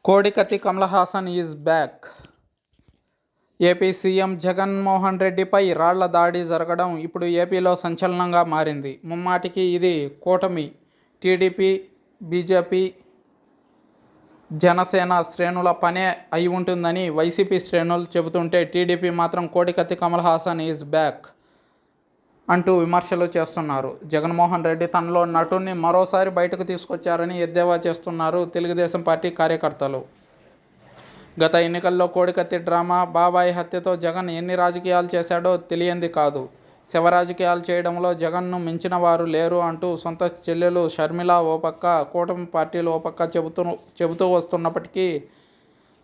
Kodikathi Kamal Haasan is back. AP CM Jaganmohan రెడ్డిపై రాళ్ల దాడి జరగడం ఇప్పుడు ఏపీలో సంచలనంగా మారింది. ముమ్మాటికి ఇది కూటమి టీడీపీ, బీజేపీ, జనసేన శ్రేణుల పనే అయి ఉంటుందని వైసీపీ శ్రేణులు చెబుతుంటే, టీడీపీ మాత్రం కోడికత్తి కమల్ హాసన్ ఈజ్ బ్యాక్ అంటూ విమర్శలు చేస్తున్నారు. జగన్మోహన్ రెడ్డి తనలో నటుడిని మరోసారి బయటకు తీసుకొచ్చారని ఎద్దేవా చేస్తున్నారు తెలుగుదేశం పార్టీ కార్యకర్తలు. గత ఎన్నికల్లో కోడికత్తి డ్రామా, బాబాయ్ హత్యతో జగన్ ఎన్ని రాజకీయాలు చేశాడో తెలియంది కాదు. శవ రాజకీయాలు చేయడంలో జగన్ను మించిన వారు లేరు అంటూ సొంత చెల్లెలు షర్మిల ఓ పక్క, కూటమి పార్టీలు ఓ పక్క చెబుతూ వస్తున్నప్పటికీ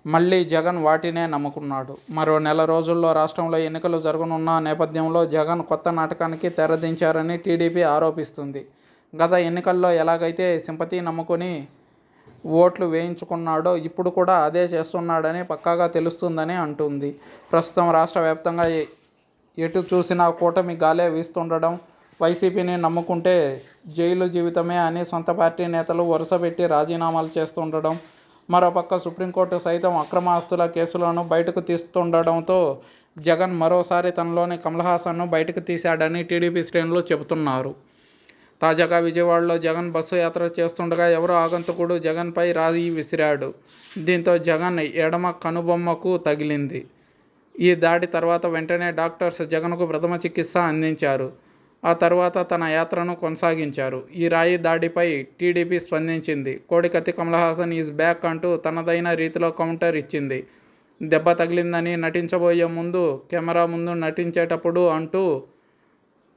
మళ్ళీ జగన్ వాటినే నమ్ముకున్నాడు. మరో నెల రోజుల్లో రాష్ట్రంలో ఎన్నికలు జరగనున్న నేపథ్యంలో జగన్ కొత్త నాటకానికి తెరదించారని టీడీపీ ఆరోపిస్తుంది. గత ఎన్నికల్లో ఎలాగైతే సింపతి నమ్ముకొని ఓట్లు వేయించుకున్నాడో ఇప్పుడు కూడా అదే చేస్తున్నాడని పక్కాగా తెలుస్తుందని అంటుంది. ప్రస్తుతం రాష్ట్ర వ్యాప్తంగా ఎటు చూసినా కూటమి గాలే వీస్తుండడం, వైసీపీని నమ్ముకుంటే జైలు జీవితమే అని సొంత పార్టీ నేతలు వరుసపెట్టి రాజీనామాలు చేస్తుండడం, మరోపక్క సుప్రీంకోర్టు సైతం అక్రమ ఆస్తుల కేసులను బయటకు తీస్తుండడంతో జగన్ మరోసారి తనలోని కమల్ హాసన్ను బయటకు తీశాడని టీడీపీ శ్రేణులు చెబుతున్నారు. తాజాగా విజయవాడలో జగన్ బస్సు యాత్ర చేస్తుండగా ఎవరో ఆగంతకుడు జగన్పై రాయి విసిరాడు. దీంతో జగన్ ఎడమ కనుబొమ్మకు తగిలింది. ఈ దాడి తర్వాత వెంటనే డాక్టర్స్ జగన్కు ప్రథమ చికిత్స అందించారు. ఆ తర్వాత తన యాత్రను కొనసాగించారు. ఈ రాయి దాడిపై టీడీపీ స్పందించింది. కోడికత్తి కమల్ హాసన్ ఈజ్ బ్యాక్ అంటూ తనదైన రీతిలో కౌంటర్ ఇచ్చింది. దెబ్బ తగిలిందని నటించబోయే ముందు, కెమెరా ముందు నటించేటప్పుడు అంటూ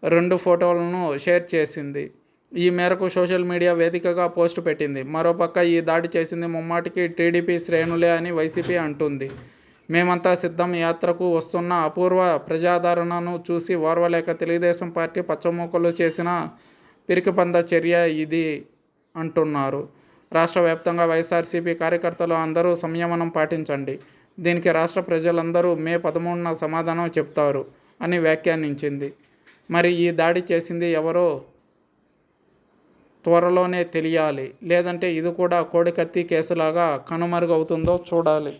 2 ఫోటోలను షేర్ చేసింది. ఈ మేరకు సోషల్ మీడియా వేదికగా పోస్టు పెట్టింది. మరోపక్క ఈ దాడి చేసింది ముమ్మాటికి టీడీపీ శ్రేణులే అని వైసీపీ అంటుంది. మేమంతా సిద్ధం యాత్రకు వస్తున్న అపూర్వ ప్రజాదరణను చూసి ఓర్వలేక తెలుగుదేశం పార్టీ పచ్చమూకలు చేసిన పిరికిపంద చర్య ఇది అంటున్నారు. రాష్ట్ర వ్యాప్తంగా వైఎస్ఆర్సీపీ కార్యకర్తలు అందరూ సంయమనం పాటించండి. దీనికి రాష్ట్ర ప్రజలందరూ మే 13న సమాధానం చెప్తారు అని వ్యాఖ్యానించింది. మరి ఈ దాడి చేసింది ఎవరో త్వరలోనే తెలియాలి. లేదంటే ఇది కూడా కోడికత్తి కేసులాగా కనుమరుగవుతుందో చూడాలి.